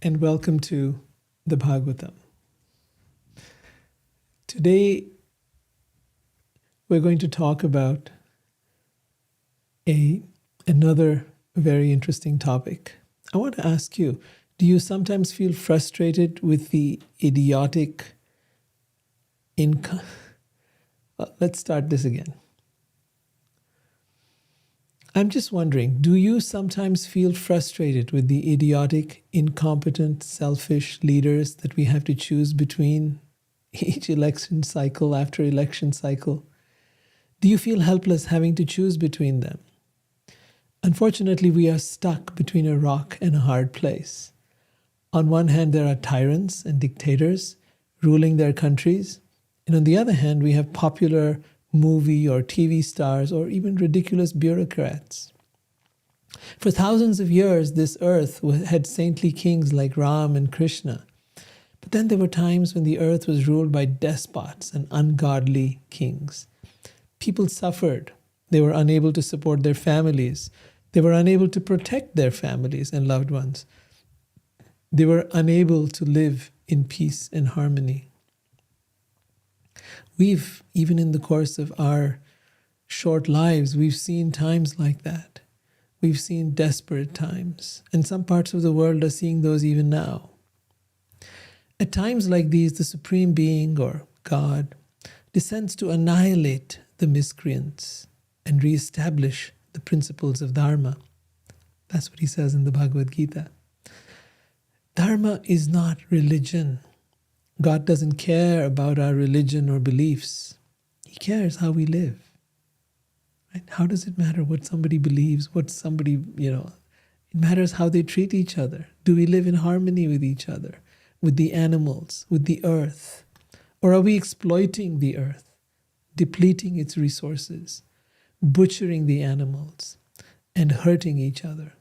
and welcome to the Bhagavatam. Today, we're going to talk about another very interesting topic. I want to ask you, do you sometimes feel frustrated with the idiotic let's start this again. I'm just wondering, do you sometimes feel frustrated with the idiotic, incompetent, selfish leaders that we have to choose between each election cycle after election cycle? Do you feel helpless having to choose between them? Unfortunately, we are stuck between a rock and a hard place. On one hand, there are tyrants and dictators ruling their countries. And on the other hand, we have popular movie or TV stars or even ridiculous bureaucrats. For thousands of years, this earth had saintly kings like Rama and Krishna. But then there were times when the earth was ruled by despots and ungodly kings. People suffered. They were unable to support their families. They were unable to protect their families and loved ones. They were unable to live in peace and harmony. Even in the course of our short lives, we've seen times like that. We've seen desperate times, and some parts of the world are seeing those even now. At times like these, the Supreme Being, or God, descends to annihilate the miscreants and reestablish the principles of Dharma. That's what he says in the Bhagavad Gita. Dharma is not religion. God doesn't care about our religion or beliefs. He cares how we live. Right? How does it matter what somebody believes, what somebody, It matters how they treat each other. Do we live in harmony with each other, with the animals, with the earth? Or are we exploiting the earth, depleting its resources, butchering the animals, and hurting each other?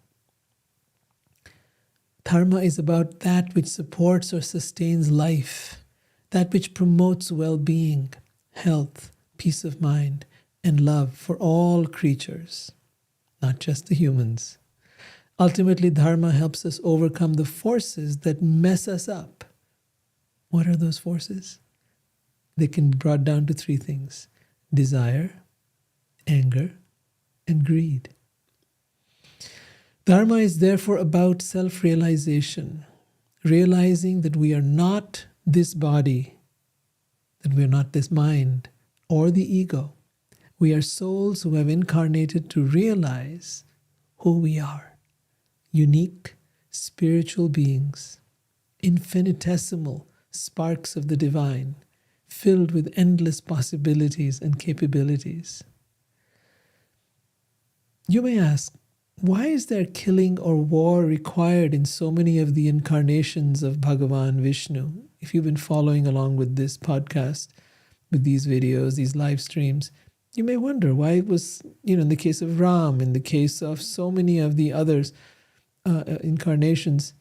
Dharma is about that which supports or sustains life, that which promotes well-being, health, peace of mind, and love for all creatures, not just the humans. Ultimately, Dharma helps us overcome the forces that mess us up. What are those forces? They can be brought down to three things: desire, anger, and greed. Dharma is therefore about self-realization, realizing that we are not this body, that we are not this mind or the ego. We are souls who have incarnated to realize who we are. Unique, spiritual beings, infinitesimal sparks of the divine, filled with endless possibilities and capabilities. You may ask, why is there killing or war required in so many of the incarnations of Bhagavan Vishnu? If you've been following along with this podcast, with these videos, these live streams, you may wonder why it was, in the case of Ram, in the case of so many of the others incarnations,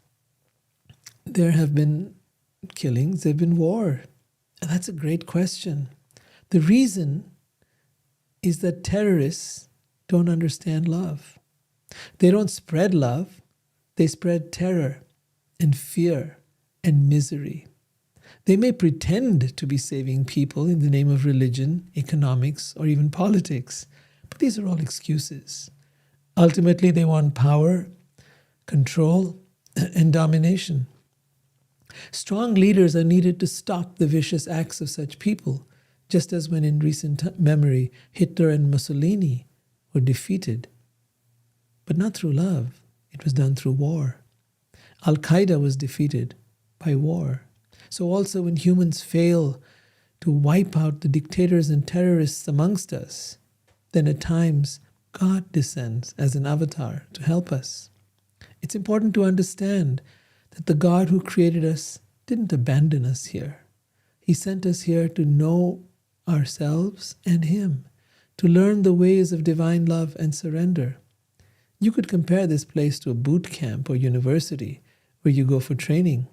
there have been killings, there have been war. And that's a great question. The reason is that terrorists don't understand love. They don't spread love, they spread terror and fear and misery. They may pretend to be saving people in the name of religion, economics, or even politics, but these are all excuses. Ultimately, they want power, control, and domination. Strong leaders are needed to stop the vicious acts of such people, just as when in recent memory, Hitler and Mussolini were defeated. But not through love. It was done through war. Al-Qaeda was defeated by war. So also when humans fail to wipe out the dictators and terrorists amongst us, then at times God descends as an avatar to help us. It's important to understand that the God who created us didn't abandon us here. He sent us here to know ourselves and Him, to learn the ways of divine love and surrender. You could compare this place to a boot camp or university where you go for training.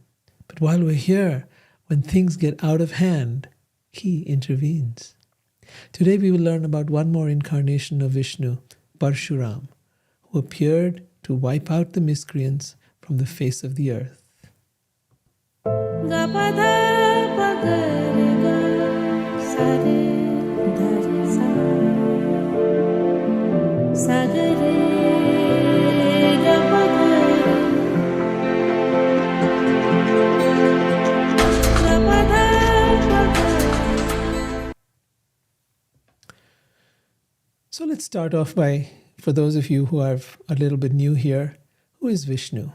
But while we're here, when things get out of hand, He intervenes. Today we will learn about one more incarnation of Vishnu, Parashurama, who appeared to wipe out the miscreants from the face of the earth. Gapada pagarega sare dharsa sagare gapada gapada pagarega. So let's start off by, for those of you who are a little bit new here, who is Vishnu?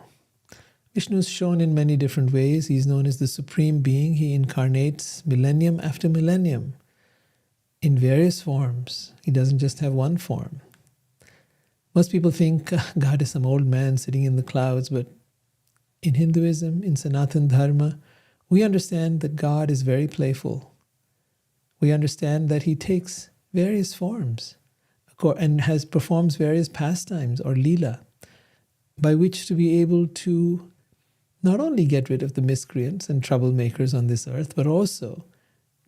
Vishnu is shown in many different ways. He's known as the Supreme Being. He incarnates millennium after millennium in various forms. He doesn't just have one form. Most people think God is some old man sitting in the clouds, but in Hinduism, in Sanatana Dharma, we understand that God is very playful. We understand that he takes various forms and performs various pastimes or lila, by which to be able to not only get rid of the miscreants and troublemakers on this earth, but also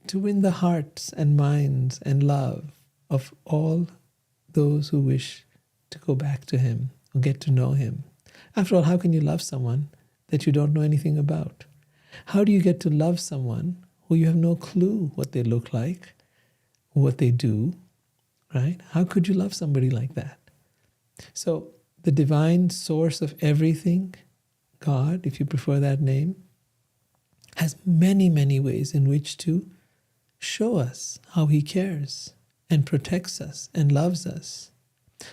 to win the hearts and minds and love of all those who wish to go back to him or get to know him. After all, how can you love someone that you don't know anything about? How do you get to love someone who you have no clue what they look like, what they do, right? How could you love somebody like that? So the divine source of everything, God, if you prefer that name, has many, many ways in which to show us how he cares and protects us and loves us.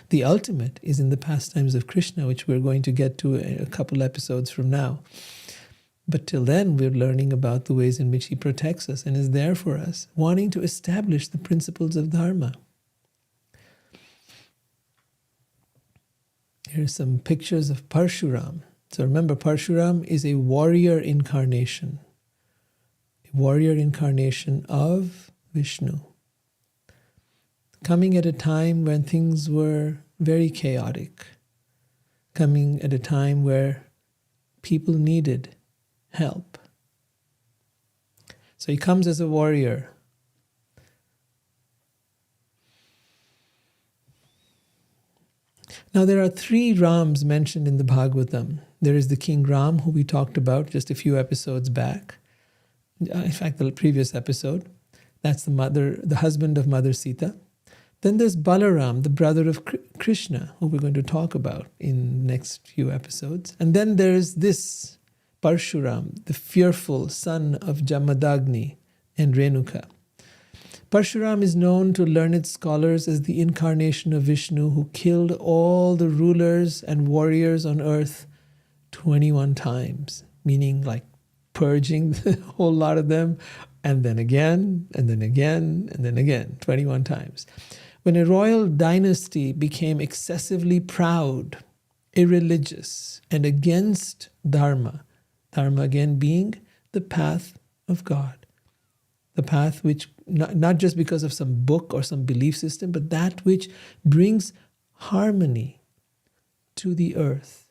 The ultimate is in the pastimes of Krishna, which we're going to get to a couple episodes from now. But till then, we're learning about the ways in which he protects us and is there for us, wanting to establish the principles of Dharma. Here are some pictures of Parashurama. So remember, Parashurama is a warrior incarnation. A warrior incarnation of Vishnu. Coming at a time when things were very chaotic. Coming at a time where people needed help. So he comes as a warrior. Now there are 3 Rams mentioned in the Bhagavatam. There is the King Ram, who we talked about just a few episodes back. In fact, the previous episode. That's the husband of Mother Sita. Then there's Balaram, the brother of Krishna, who we're going to talk about in the next few episodes. And then there's this Parashuram, the fearful son of Jamadagni and Renuka. Parashuram is known to learned scholars as the incarnation of Vishnu, who killed all the rulers and warriors on earth 21 times, meaning like purging the whole lot of them, and then again, and then again, and then again, 21 times. When a royal dynasty became excessively proud, irreligious, and against Dharma, Dharma again being the path of God, the path which, not just because of some book or some belief system, but that which brings harmony to the earth,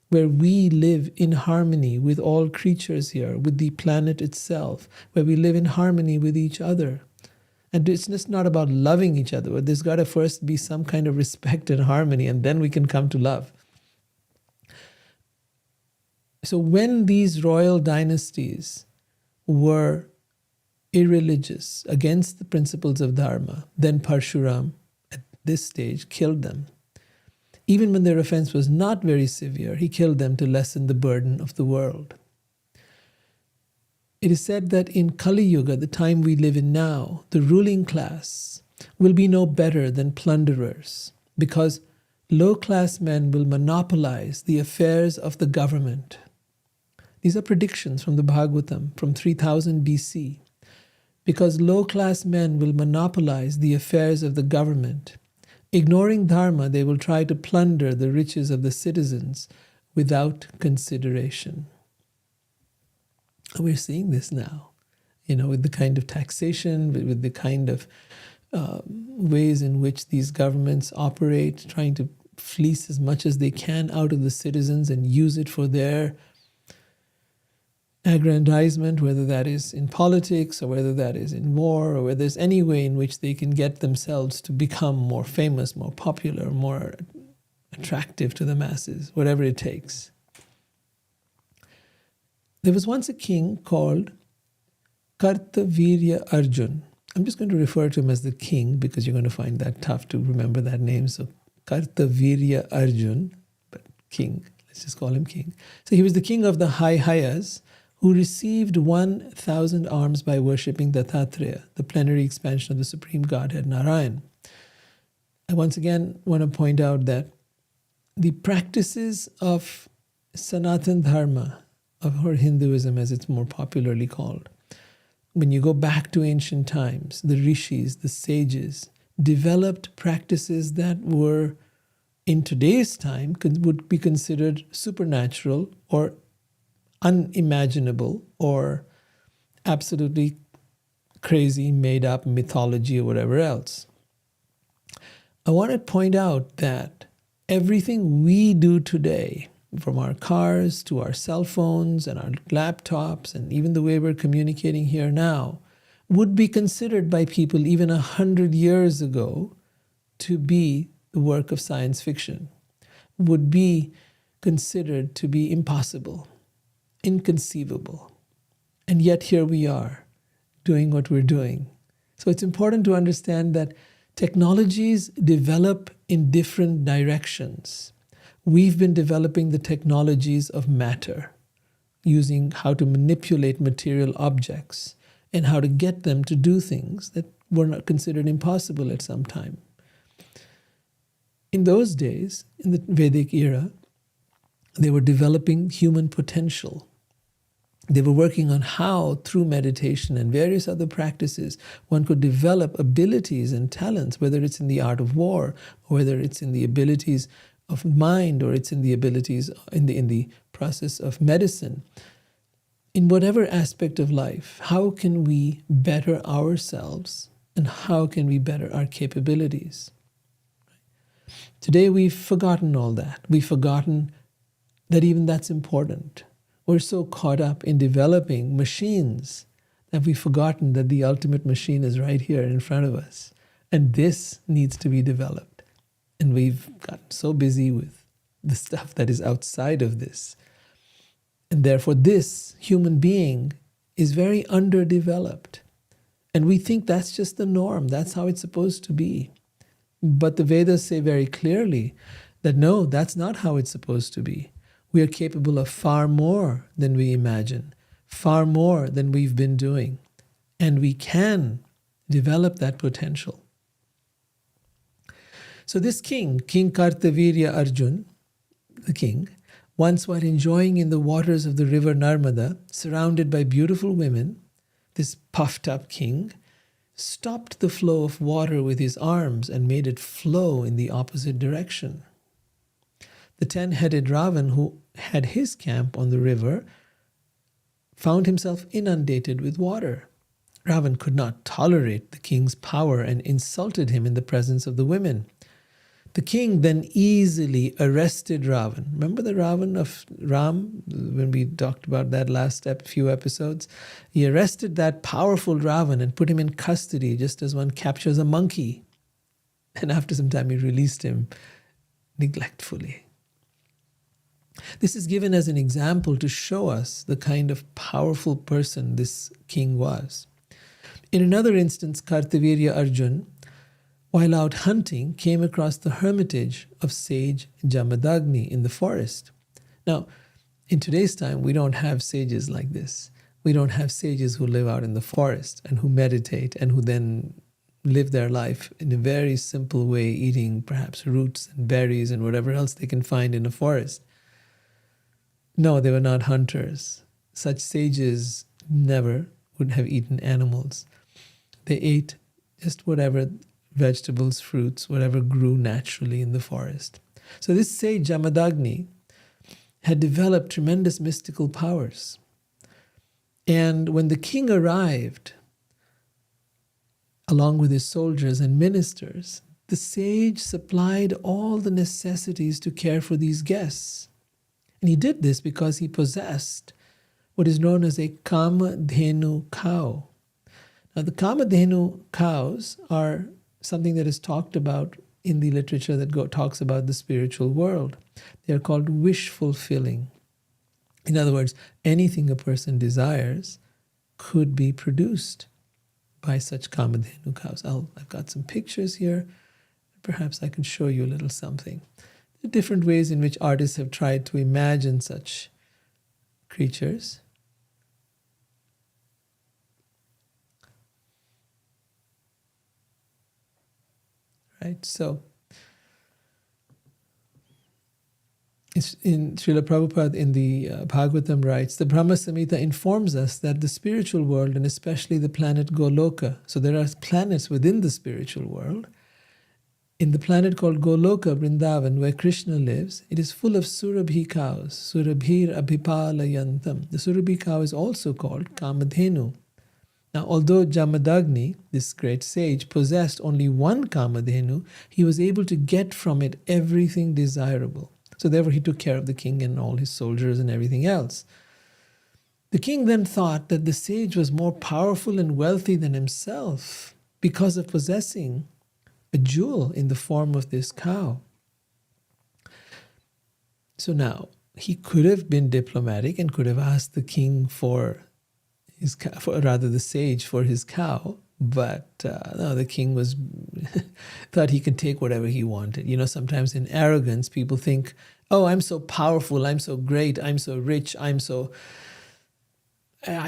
where we live in harmony with all creatures here, with the planet itself, where we live in harmony with each other. And it's just not about loving each other, but there's got to first be some kind of respect and harmony, and then we can come to love. So when these royal dynasties were irreligious, against the principles of Dharma, then Parashuram, at this stage, killed them. Even when their offense was not very severe, he killed them to lessen the burden of the world. It is said that in Kali Yuga, the time we live in now, the ruling class will be no better than plunderers, because low-class men will monopolize the affairs of the government. These are predictions from the Bhagavatam from 3000 BC. Because low-class men will monopolize the affairs of the government. Ignoring Dharma, they will try to plunder the riches of the citizens without consideration. We're seeing this now, with the kind of taxation, with the kind of ways in which these governments operate, trying to fleece as much as they can out of the citizens and use it for their aggrandizement, whether that is in politics or whether that is in war or whether there's any way in which they can get themselves to become more famous, more popular, more attractive to the masses, whatever it takes. There was once a king called Kartavirya Arjun. I'm just going to refer to him as the king because you're going to find that tough to remember that name. So Kartavirya Arjun, but king. Let's just call him king. So he was the king of the Hayas, who received 1,000 arms by worshipping Dattatreya, the plenary expansion of the Supreme Godhead Narayan. I once again want to point out that the practices of Sanatan Dharma, or Hinduism as it's more popularly called, when you go back to ancient times, the rishis, the sages, developed practices that were, in today's time, would be considered supernatural or unimaginable or absolutely crazy, made up mythology or whatever else. I want to point out that everything we do today, from our cars to our cell phones and our laptops and even the way we're communicating here now, would be considered by people even 100 years ago to be the work of science fiction, would be considered to be impossible, inconceivable. And yet here we are doing what we're doing. So it's important to understand that technologies develop in different directions. We've been developing the technologies of matter, using how to manipulate material objects and how to get them to do things that were not considered impossible at some time. In those days, in the Vedic era, they were developing human potential. They were working on how, through meditation and various other practices, one could develop abilities and talents, whether it's in the art of war, or whether it's in the abilities of mind, or it's in the abilities in the process of medicine. In whatever aspect of life, how can we better ourselves and how can we better our capabilities? Today we've forgotten all that. We've forgotten that even that's important. We're so caught up in developing machines that we've forgotten that the ultimate machine is right here in front of us. And this needs to be developed. And we've gotten so busy with the stuff that is outside of this. And therefore, this human being is very underdeveloped. And we think that's just the norm. That's how it's supposed to be. But the Vedas say very clearly that no, that's not how it's supposed to be. We are capable of far more than we imagine, far more than we've been doing. And we can develop that potential. So this king, King Kartavirya Arjun, the king, once while enjoying in the waters of the river Narmada, surrounded by beautiful women, this puffed up king stopped the flow of water with his arms and made it flow in the opposite direction. The 10-headed Ravan, who had his camp on the river, found himself inundated with water. Ravan could not tolerate the king's power and insulted him in the presence of the women. The king then easily arrested Ravan. Remember the Ravan of Ram, when we talked about that last few episodes? He arrested that powerful Ravan and put him in custody, just as one captures a monkey. And after some time, he released him neglectfully. This is given as an example to show us the kind of powerful person this king was. In another instance, Kartavirya Arjun, while out hunting, came across the hermitage of sage Jamadagni in the forest. Now, in today's time, we don't have sages like this. We don't have sages who live out in the forest and who meditate and who then live their life in a very simple way, eating perhaps roots and berries and whatever else they can find in a forest. No, they were not hunters. Such sages never would have eaten animals. They ate just whatever vegetables, fruits, whatever grew naturally in the forest. So this sage Jamadagni had developed tremendous mystical powers. And when the king arrived, along with his soldiers and ministers, the sage supplied all the necessities to care for these guests. And he did this because he possessed what is known as a Kamadhenu cow. Now, the Kamadhenu cows are something that is talked about in the literature that talks about the spiritual world. They are called wish-fulfilling. In other words, anything a person desires could be produced by such Kamadhenu cows. I've got some pictures here. Perhaps I can show you a little something. There are different ways in which artists have tried to imagine such creatures. Right, so it's in Srila Prabhupada in the Bhagavatam writes, the Brahma Samhita informs us that the spiritual world, and especially the planet Goloka, so there are planets within the spiritual world. In the planet called Goloka, Vrindavan, where Krishna lives, it is full of Surabhi cows, Surabhir Abhipalayantam. The Surabhi cow is also called Kamadhenu. Now, although Jamadagni, this great sage, possessed only one Kamadhenu, he was able to get from it everything desirable. So therefore he took care of the king and all his soldiers and everything else. The king then thought that the sage was more powerful and wealthy than himself because of possessing a jewel in the form of this cow. So now, he could have been diplomatic and could have asked the king for his cow, rather the sage for his cow, but no, the king was thought he could take whatever he wanted. You know, sometimes in arrogance, people think, oh, I'm so powerful, I'm so great, I'm so rich, I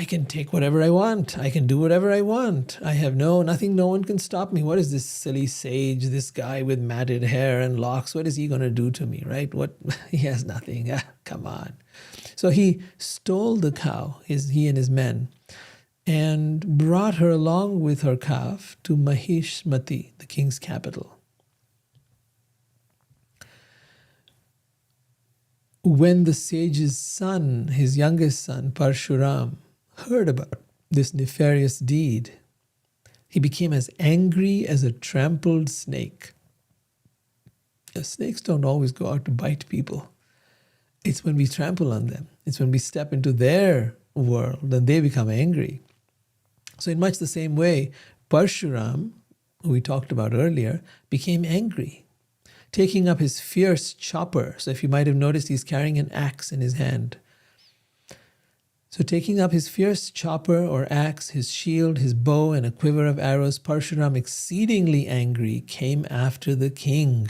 can take whatever I want. I can do whatever I want. I have no one can stop me. What is this silly sage, this guy with matted hair and locks? What is he going to do to me, right? He has nothing. Come on. So he stole the cow, he and his men, and brought her along with her calf to Mahishmati, the king's capital. When the sage's son, his youngest son, Parashurama, heard about this nefarious deed, he became as angry as a trampled snake. Snakes don't always go out to bite people. It's when we trample on them. It's when we step into their world and they become angry. So in much the same way, Parashurama, who we talked about earlier, became angry, taking up his fierce chopper. So if you might have noticed, he's carrying an axe in his hand. So taking up his fierce chopper or axe, his shield, his bow, and a quiver of arrows, Parashurama, exceedingly angry, came after the king.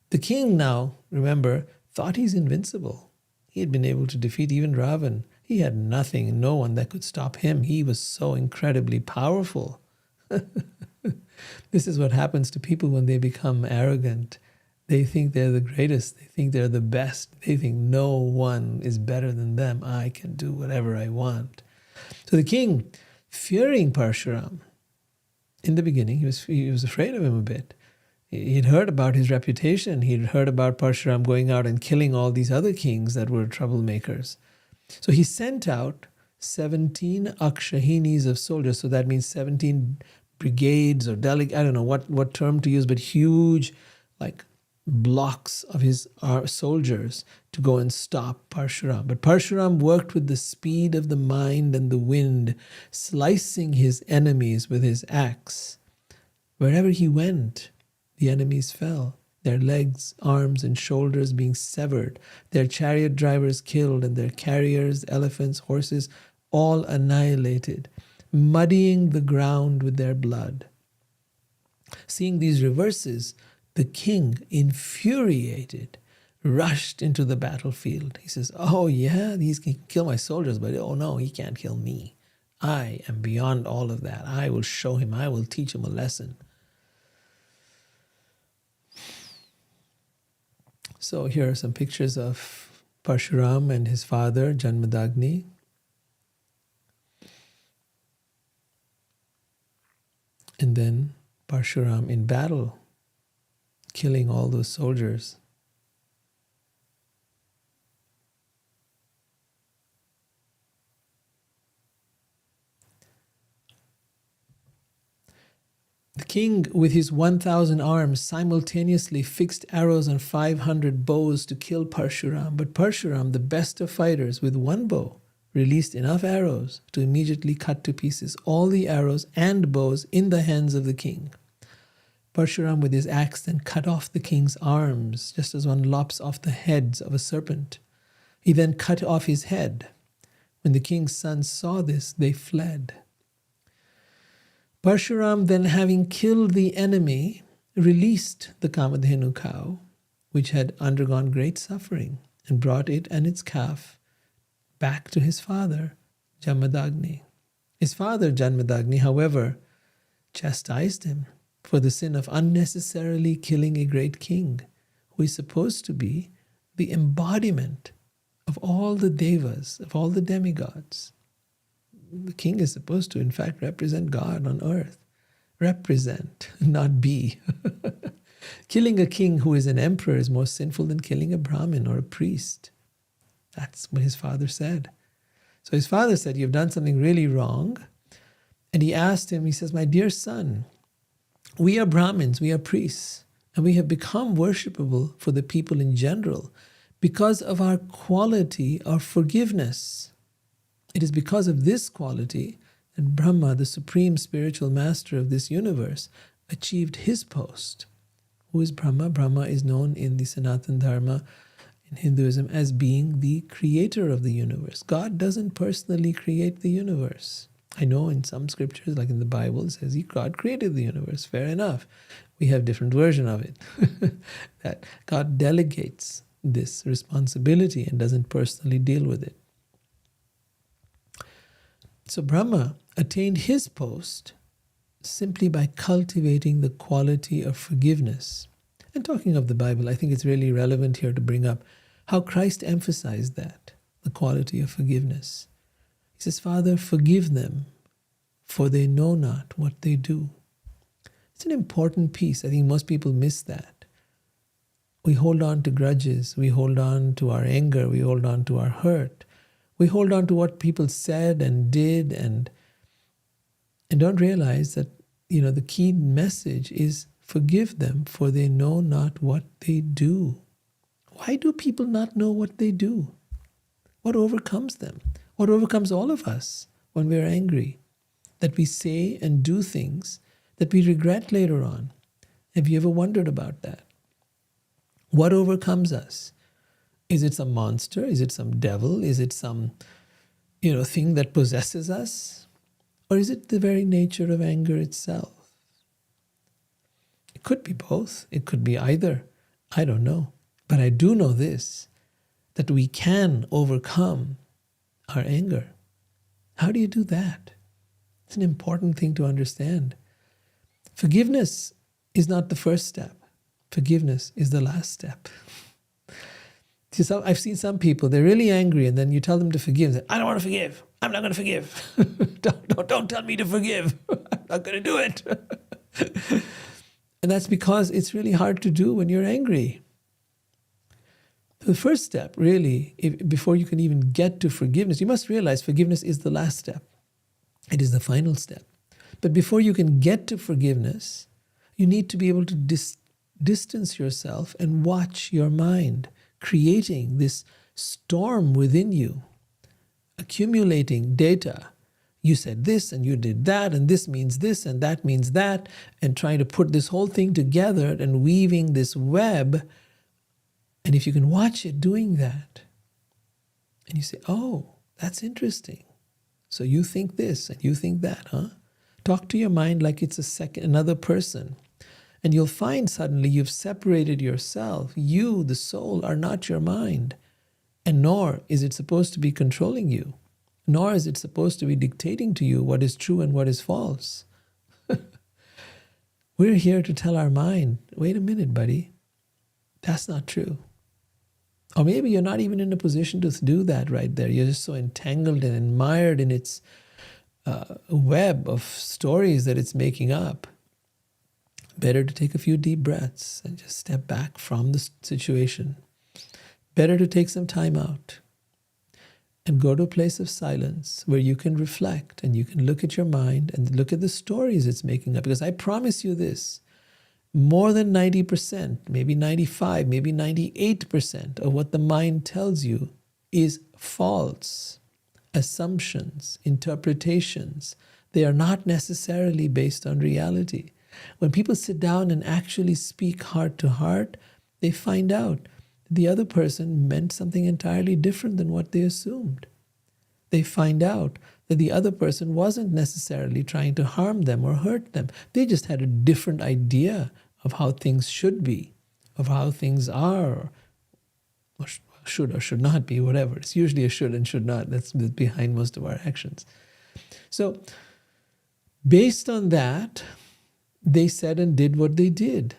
The king now, remember, thought he's invincible. He had been able to defeat even Ravan. He had nothing, no one that could stop him. He was so incredibly powerful. This is what happens to people when they become arrogant. They think they're the greatest. They think they're the best. They think no one is better than them. I can do whatever I want. So the king, fearing Parashurama, in the beginning, he was afraid of him a bit. He'd heard about his reputation. He'd heard about Parashurama going out and killing all these other kings that were troublemakers. So he sent out 17 akshahinis of soldiers. So that means 17 brigades or I don't know what term to use, but huge, like blocks of his soldiers to go and stop Parashurama. But Parashurama worked with the speed of the mind and the wind, slicing his enemies with his axe. Wherever he went, the enemies fell, their legs, arms, and shoulders being severed, their chariot drivers killed, and their carriers, elephants, horses, all annihilated, muddying the ground with their blood. Seeing these reverses, the king, infuriated, rushed into the battlefield. He says, oh yeah, these can kill my soldiers, but oh no, he can't kill me. I am beyond all of that. I will show him, I will teach him a lesson. So here are some pictures of Parashurama and his father, Janmadagni. And then Parashurama in battle, killing all those soldiers. The king, with his 1,000 arms, simultaneously fixed arrows on 500 bows to kill Parashurama. But Parashurama, the best of fighters, with one bow, released enough arrows to immediately cut to pieces all the arrows and bows in the hands of the king. Parashurama with his axe then cut off the king's arms, just as one lops off the heads of a serpent. He then cut off his head. When the king's sons saw this, they fled. Parshuram, then having killed the enemy, released the Kamadhenu cow, which had undergone great suffering, and brought it and its calf back to his father, Jamadagni. His father, Jamadagni, however, chastised him for the sin of unnecessarily killing a great king, who is supposed to be the embodiment of all the devas, of all the demigods. The king is supposed to, in fact, represent God on earth. Represent, not be. Killing a king who is an emperor is more sinful than killing a Brahmin or a priest. That's what his father said. So his father said, you've done something really wrong. And he asked him, he says, my dear son, we are Brahmins, we are priests, and we have become worshipable for the people in general because of our quality of forgiveness. It is because of this quality that Brahma, the supreme spiritual master of this universe, achieved his post. Who is Brahma? Brahma is known in the Sanatana Dharma, in Hinduism, as being the creator of the universe. God doesn't personally create the universe. I know in some scriptures, like in the Bible, it says God created the universe. Fair enough. We have different version of it. That God delegates this responsibility and doesn't personally deal with it. So Brahma attained his post simply by cultivating the quality of forgiveness. And talking of the Bible, I think it's really relevant here to bring up how Christ emphasized that, the quality of forgiveness. He says, Father, forgive them, for they know not what they do. It's an important piece. I think most people miss that. We hold on to grudges. We hold on to our anger. We hold on to our hurt. We hold on to what people said and did and don't realize that, the key message is forgive them, for they know not what they do. Why do people not know what they do? What overcomes them? What overcomes all of us when we're angry? That we say and do things that we regret later on. Have you ever wondered about that? What overcomes us? Is it some monster? Is it some devil? Is it some, thing that possesses us? Or is it the very nature of anger itself? It could be both. It could be either. I don't know. But I do know this, that we can overcome our anger. How do you do that? It's an important thing to understand. Forgiveness is not the first step. Forgiveness is the last step. See, I've seen some people, they're really angry, and then you tell them to forgive. They say, I don't want to forgive. I'm not going to forgive. don't tell me to forgive. I'm not going to do it. And that's because it's really hard to do when you're angry. The first step, really, before you can even get to forgiveness, you must realize forgiveness is the last step. It is the final step. But before you can get to forgiveness, you need to be able to distance yourself and watch your mind creating this storm within you, accumulating data. You said this and you did that, and this means this and that means that, and trying to put this whole thing together and weaving this web. And if you can watch it doing that, and you say, oh, that's interesting. So you think this and you think that, huh? Talk to your mind like it's another person. And you'll find suddenly you've separated yourself. You, the soul, are not your mind. And nor is it supposed to be controlling you. Nor is it supposed to be dictating to you what is true and what is false. We're here to tell our mind, wait a minute, buddy. That's not true. Or maybe you're not even in a position to do that right there. You're just so entangled and mired in its web of stories that it's making up. Better to take a few deep breaths and just step back from the situation. Better to take some time out and go to a place of silence where you can reflect and you can look at your mind and look at the stories it's making up. Because I promise you this, more than 90%, maybe 95%, maybe 98% of what the mind tells you is false. Assumptions, interpretations, they are not necessarily based on reality. When people sit down and actually speak heart to heart, they find out the other person meant something entirely different than what they assumed. They find out that the other person wasn't necessarily trying to harm them or hurt them. They just had a different idea of how things should be, of how things are, or should or should not be, whatever. It's usually a should and should not. That's behind most of our actions. So, based on that, they said and did what they did.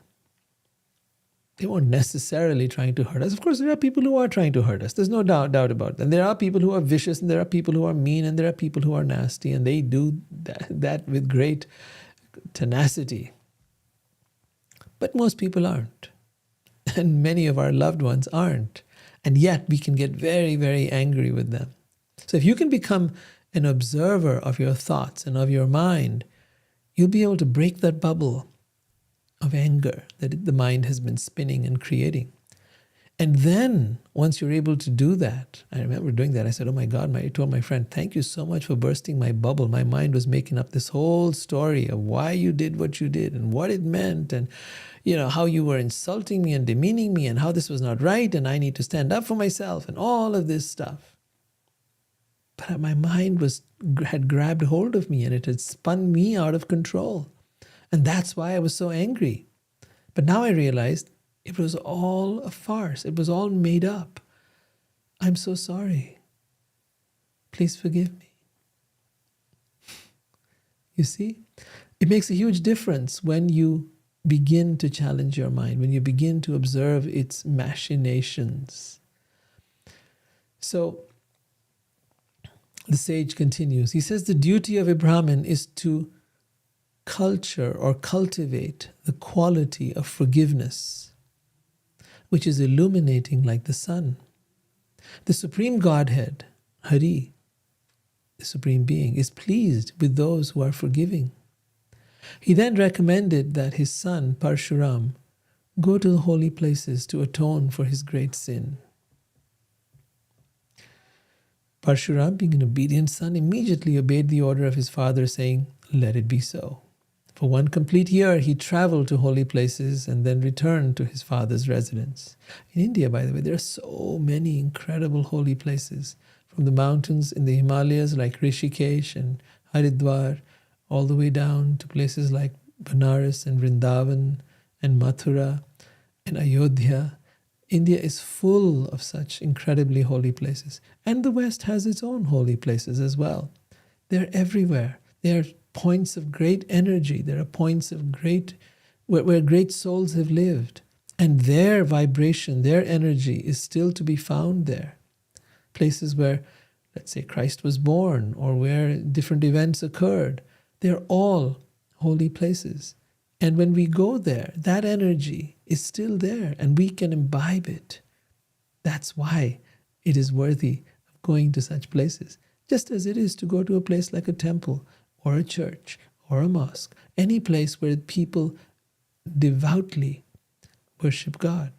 They weren't necessarily trying to hurt us. Of course, there are people who are trying to hurt us. There's no doubt about that. And there are people who are vicious, and there are people who are mean, and there are people who are nasty, and they do that with great tenacity. But most people aren't. And many of our loved ones aren't. And yet we can get very, very angry with them. So if you can become an observer of your thoughts and of your mind, you'll be able to break that bubble of anger that the mind has been spinning and creating. And then, once you're able to do that, I remember doing that, I said, oh my God, I told my friend, thank you so much for bursting my bubble. My mind was making up this whole story of why you did what you did and what it meant, and how you were insulting me and demeaning me, and how this was not right, and I need to stand up for myself, and all of this stuff. But my mind had grabbed hold of me, and it had spun me out of control. And that's why I was so angry. But now I realized it was all a farce. It was all made up. I'm so sorry. Please forgive me. You see? It makes a huge difference when you begin to challenge your mind, when you begin to observe its machinations. So, the sage continues. He says the duty of a Brahmin is to culture or cultivate the quality of forgiveness, which is illuminating like the sun. The Supreme Godhead, Hari, the Supreme Being, is pleased with those who are forgiving. He then recommended that his son, Parashurama, go to the holy places to atone for his great sin. Parashurama, being an obedient son, immediately obeyed the order of his father, saying, let it be so. For 1 complete year, he traveled to holy places and then returned to his father's residence. In India, by the way, there are so many incredible holy places, from the mountains in the Himalayas like Rishikesh and Haridwar, all the way down to places like Banaras and Vrindavan and Mathura and Ayodhya. India is full of such incredibly holy places. And the West has its own holy places as well. They're everywhere. They are points of great energy. There are points of where great souls have lived. And their vibration, their energy is still to be found there. Places where, let's say, Christ was born, or where different events occurred. They're all holy places. And when we go there, that energy is still there, and we can imbibe it. That's why it is worthy of going to such places. Just as it is to go to a place like a temple, or a church, or a mosque, any place where people devoutly worship God.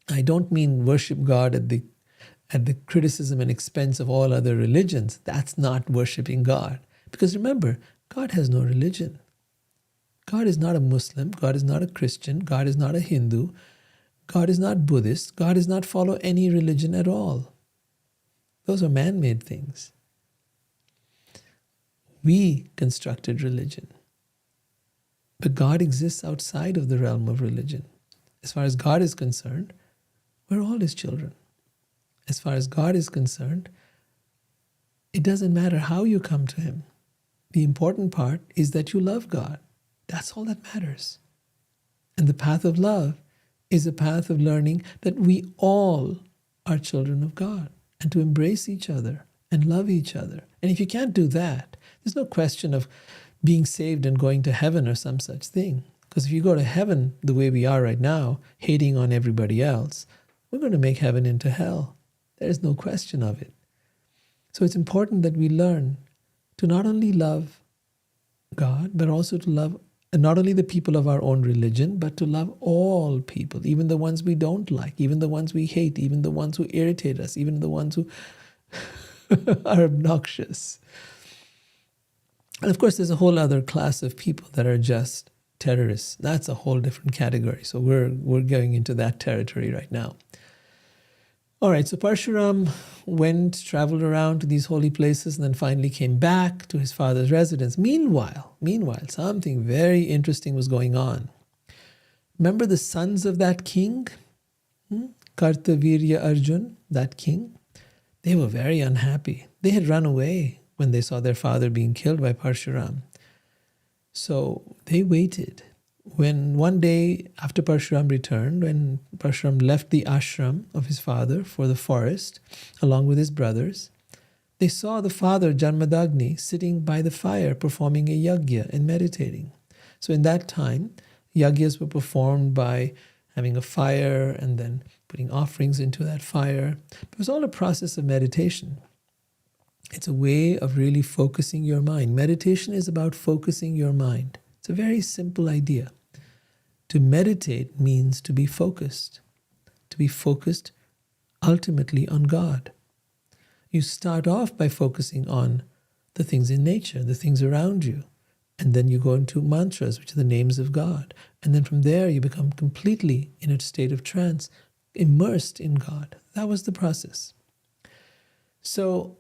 I don't mean worship God at the criticism and expense of all other religions. That's not worshiping God. Because remember, God has no religion. God is not a Muslim. God is not a Christian. God is not a Hindu. God is not Buddhist. God does not follow any religion at all. Those are man-made things. We constructed religion. But God exists outside of the realm of religion. As far as God is concerned, we're all His children. As far as God is concerned, it doesn't matter how you come to Him. The important part is that you love God. That's all that matters. And the path of love is a path of learning that we all are children of God, and to embrace each other and love each other. And if you can't do that, there's no question of being saved and going to heaven or some such thing. Because if you go to heaven the way we are right now, hating on everybody else, we're going to make heaven into hell. There's no question of it. So it's important that we learn to not only love God, but also to love not only the people of our own religion, but to love all people, even the ones we don't like, even the ones we hate, even the ones who irritate us, even the ones who are obnoxious. And of course, there's a whole other class of people that are just terrorists. That's a whole different category. So we're going into that territory right now. All right, so Parshuram traveled around to these holy places, and then finally came back to his father's residence. Meanwhile, something very interesting was going on. Remember the sons of that king? Kartavirya Arjun, that king? They were very unhappy. They had run away when they saw their father being killed by Parshuram. So they waited. When one day after Parshuram returned, when Parshuram left the ashram of his father for the forest, along with his brothers, they saw the father, Janmadagni, sitting by the fire performing a yajna and meditating. So in that time, yajnas were performed by having a fire and then putting offerings into that fire. It was all a process of meditation. It's a way of really focusing your mind. Meditation is about focusing your mind. It's a very simple idea. To meditate means to be focused ultimately on God. You start off by focusing on the things in nature, the things around you, and then you go into mantras, which are the names of God. And then from there you become completely in a state of trance, immersed in God. That was the process. So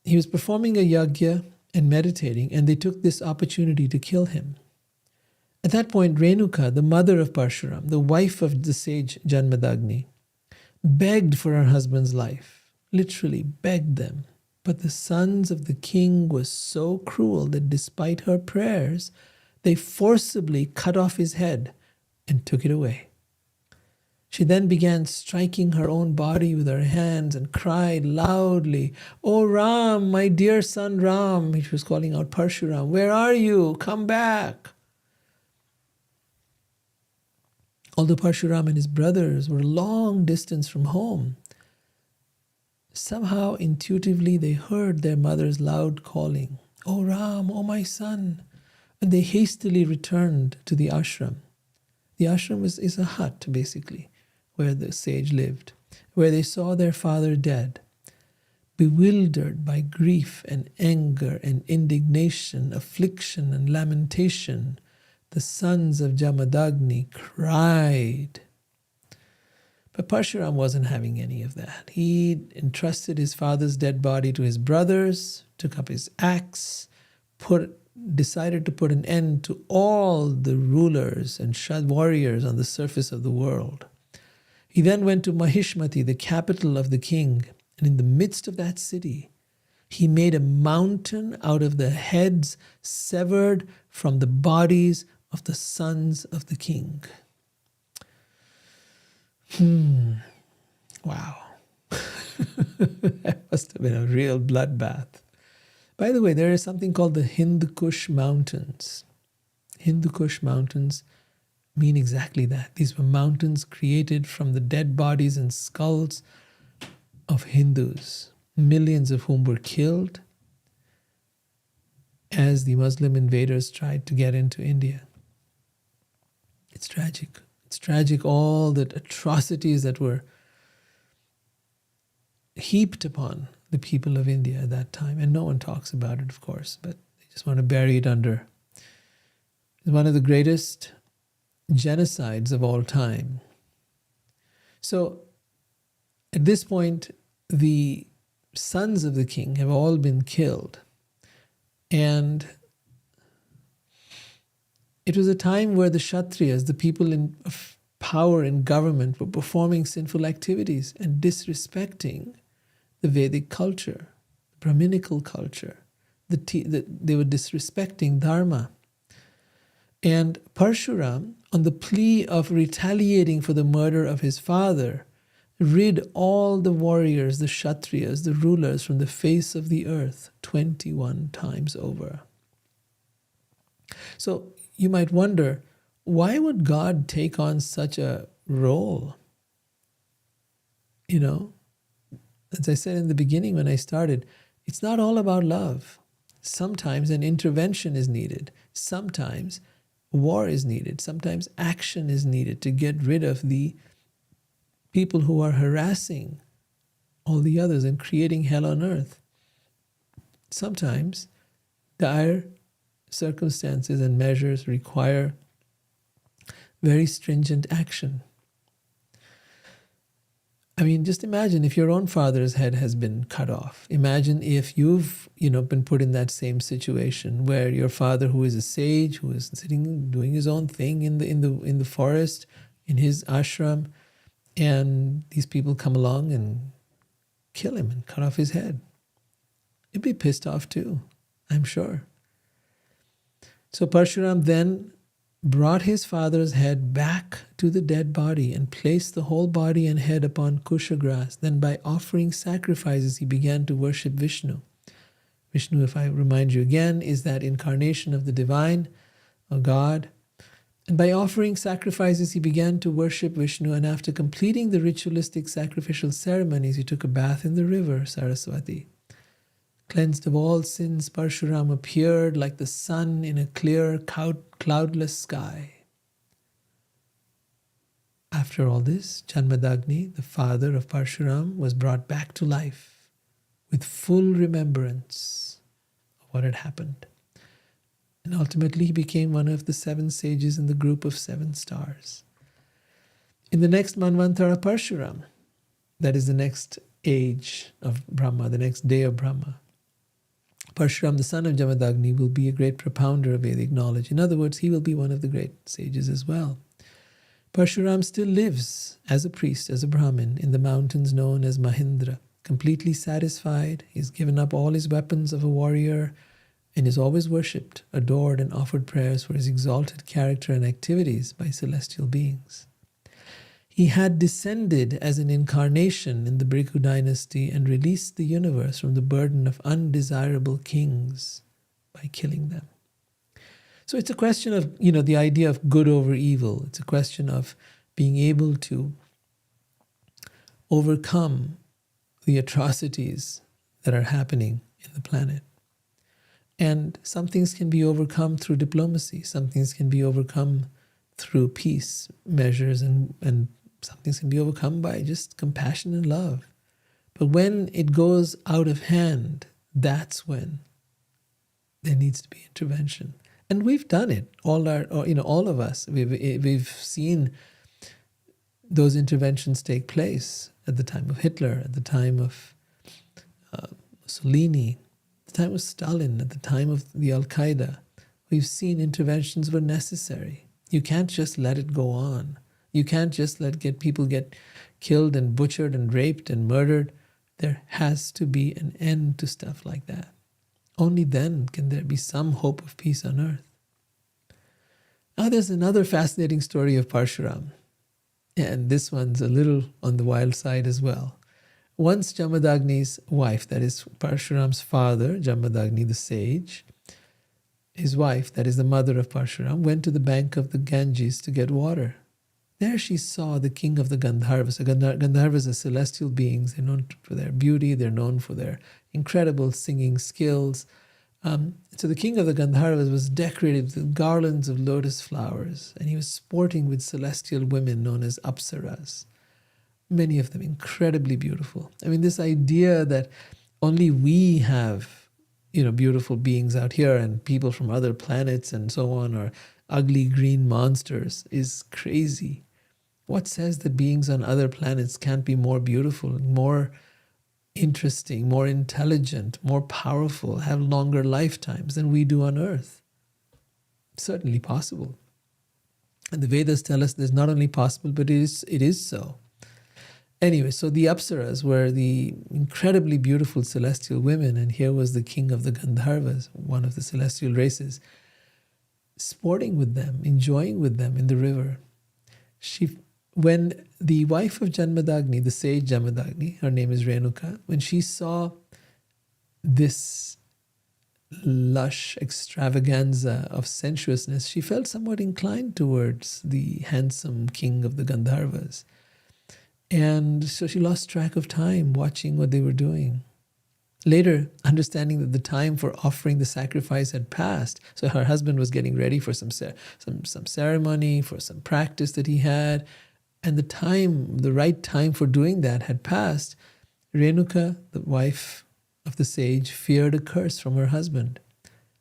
he was performing a yajna and meditating, and they took this opportunity to kill him. At that point, Renuka, the mother of Parshuram, the wife of the sage Janmadagni, begged for her husband's life, literally begged them. But the sons of the king were so cruel that despite her prayers, they forcibly cut off his head and took it away. She then began striking her own body with her hands and cried loudly, "O Ram, my dear son Ram," she was calling out Parshuram, "where are you? Come back." Although Parshuram and his brothers were a long distance from home, somehow intuitively they heard their mother's loud calling, "O Ram, O my son," and they hastily returned to the ashram. The ashram is a hut, basically, where the sage lived, where they saw their father dead. Bewildered by grief and anger and indignation, affliction and lamentation, the sons of Jamadagni cried. But Parshuram wasn't having any of that. He entrusted his father's dead body to his brothers, took up his axe, decided to put an end to all the rulers and warriors on the surface of the world. He then went to Mahishmati, the capital of the king, and in the midst of that city, he made a mountain out of the heads severed from the bodies of the sons of the king. Wow. That must have been a real bloodbath. By the way, there is something called the Hindu Kush Mountains. Hindu Kush Mountains mean exactly that. These were mountains created from the dead bodies and skulls of Hindus, millions of whom were killed as the Muslim invaders tried to get into India. It's tragic. It's tragic, all the atrocities that were heaped upon the people of India at that time. And no one talks about it, of course, but they just want to bury it under. It's one of the greatest genocides of all time. So at this point, the sons of the king have all been killed. And it was a time where the Kshatriyas, the people of power in government, were performing sinful activities and disrespecting the Vedic culture, the Brahminical culture. They were disrespecting Dharma. And Parshuram, on the plea of retaliating for the murder of his father, rid all the warriors, the Kshatriyas, the rulers from the face of the earth 21 times over. So you might wonder, why would God take on such a role? You know, as I said in the beginning when I started, it's not all about love. Sometimes an intervention is needed. Sometimes war is needed. Sometimes action is needed to get rid of the people who are harassing all the others and creating hell on earth. Sometimes dire circumstances and measures require very stringent action. I mean, just imagine if your own father's head has been cut off. Imagine if you've, been put in that same situation where your father, who is a sage, who is sitting doing his own thing in the forest, in his ashram, and these people come along and kill him and cut off his head. You'd be pissed off too, I'm sure. So Parshuram then brought his father's head back to the dead body and placed the whole body and head upon kusha grass. Then by offering sacrifices, he began to worship Vishnu. Vishnu, if I remind you again, is that incarnation of the divine, of God. And by offering sacrifices, he began to worship Vishnu. And after completing the ritualistic sacrificial ceremonies, he took a bath in the river Saraswati. Cleansed of all sins, Parshuram appeared like the sun in a clear, cloudless sky. After all this, Janmadagni, the father of Parshuram, was brought back to life with full remembrance of what had happened. And ultimately, he became one of the 7 sages in the group of 7 stars. In the next Manvantara Parshuram, that is the next age of Brahma, the next day of Brahma, Parshuram, the son of Jamadagni, will be a great propounder of Vedic knowledge. In other words, he will be one of the great sages as well. Parshuram still lives as a priest, as a Brahmin, in the mountains known as Mahindra. Completely satisfied, he's given up all his weapons of a warrior and is always worshipped, adored, and offered prayers for his exalted character and activities by celestial beings. He had descended as an incarnation in the Bhrigu dynasty and released the universe from the burden of undesirable kings by killing them. So it's a question of, the idea of good over evil. It's a question of being able to overcome the atrocities that are happening in the planet. And some things can be overcome through diplomacy. Some things can be overcome through peace measures, and some things can be overcome by just compassion and love. But when it goes out of hand, that's when there needs to be intervention. And we've done it. All of us. We've seen those interventions take place at the time of Hitler, at the time of Mussolini, at the time of Stalin, at the time of the Al-Qaeda. We've seen interventions were necessary. You can't just let it go on. You can't just let people get killed and butchered and raped and murdered. There has to be an end to stuff like that. Only then can there be some hope of peace on earth. Now there's another fascinating story of Parshuram. And this one's a little on the wild side as well. Once Jamadagni's wife, that is Parshuram's father, Jamadagni the sage, his wife, that is the mother of Parshuram, went to the bank of the Ganges to get water. There she saw the king of the Gandharvas. The Gandharvas are celestial beings. They're known for their beauty. They're known for their incredible singing skills. So the king of the Gandharvas was decorated with garlands of lotus flowers, and he was sporting with celestial women known as apsaras. Many of them incredibly beautiful. I mean, this idea that only we have, beautiful beings out here and people from other planets and so on are ugly green monsters is crazy. What says that beings on other planets can't be more beautiful, more interesting, more intelligent, more powerful, have longer lifetimes than we do on Earth? Certainly possible. And the Vedas tell us it's not only possible, but it is so. Anyway, so the Apsaras were the incredibly beautiful celestial women, and here was the king of the Gandharvas, one of the celestial races, sporting with them, enjoying with them in the river. When the wife of Janmadagni, the sage Janmadagni, her name is Renuka, when she saw this lush extravaganza of sensuousness, she felt somewhat inclined towards the handsome king of the Gandharvas. And so she lost track of time watching what they were doing. Later, understanding that the time for offering the sacrifice had passed, so her husband was getting ready for some ceremony, for some practice that he had, and the right time for doing that had passed, Renuka, the wife of the sage, feared a curse from her husband.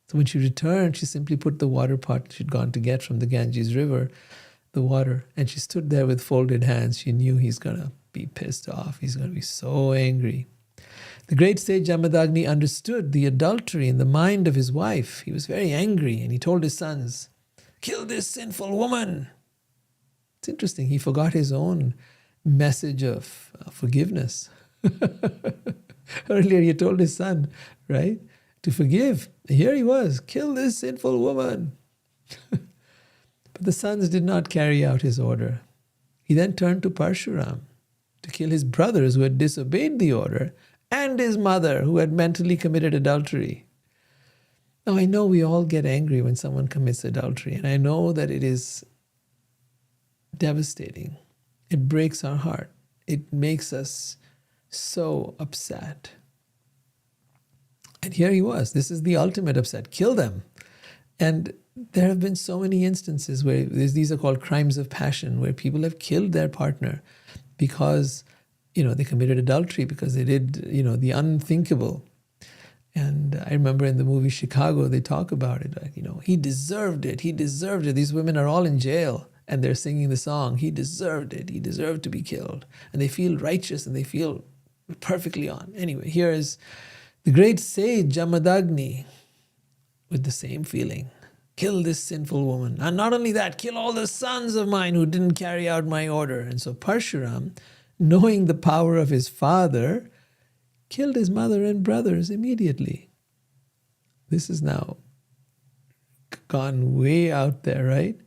So when she returned, she simply put the water pot she'd gone to get from the Ganges River the water. And she stood there with folded hands. She knew he's going to be pissed off. He's going to be so angry. The great sage Jamadagni understood the adultery in the mind of his wife. He was very angry and he told his sons, "Kill this sinful woman." It's interesting. He forgot his own message of forgiveness. Earlier he told his son, right, to forgive. Here he was, kill this sinful woman. But the sons did not carry out his order. He then turned to Parashuram to kill his brothers who had disobeyed the order and his mother who had mentally committed adultery. Now I know we all get angry when someone commits adultery, and I know that it is devastating. It breaks our heart. It makes us so upset. And here he was. This is the ultimate upset. Kill them. And there have been so many instances where these are called crimes of passion, where people have killed their partner because, they committed adultery, because they did, the unthinkable. And I remember in the movie Chicago, they talk about it. Like, he deserved it. He deserved it. These women are all in jail and they're singing the song. He deserved it. He deserved to be killed. And they feel righteous and they feel perfectly on. Anyway, here is the great sage Jamadagni with the same feeling. Kill this sinful woman. And not only that, kill all the sons of mine who didn't carry out my order. And so Parashuram, knowing the power of his father, killed his mother and brothers immediately. This is now gone way out there, right?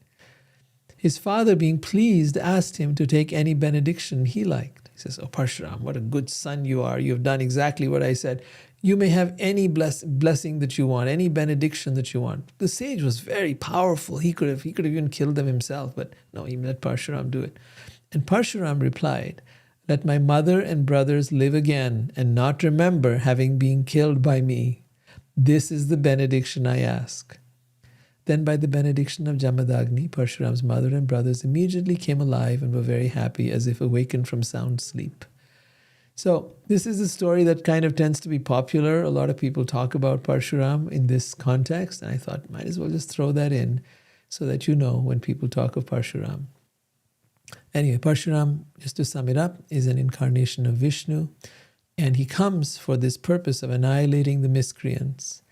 His father, being pleased, asked him to take any benediction he liked. He says, "Oh, Parashuram, what a good son you are. You have done exactly what I said. You may have any blessing that you want, any benediction that you want." The sage was very powerful. He could have even killed them himself, but no, he let Parashuram do it. And Parashuram replied, "Let my mother and brothers live again and not remember having been killed by me. This is the benediction I ask." Then by the benediction of Jamadagni, Parashuram's mother and brothers immediately came alive and were very happy, as if awakened from sound sleep. So this is a story that kind of tends to be popular. A lot of people talk about Parashuram in this context, and I thought might as well just throw that in so that you know when people talk of Parashuram. Anyway, Parashuram, just to sum it up, is an incarnation of Vishnu, and he comes for this purpose of annihilating the miscreants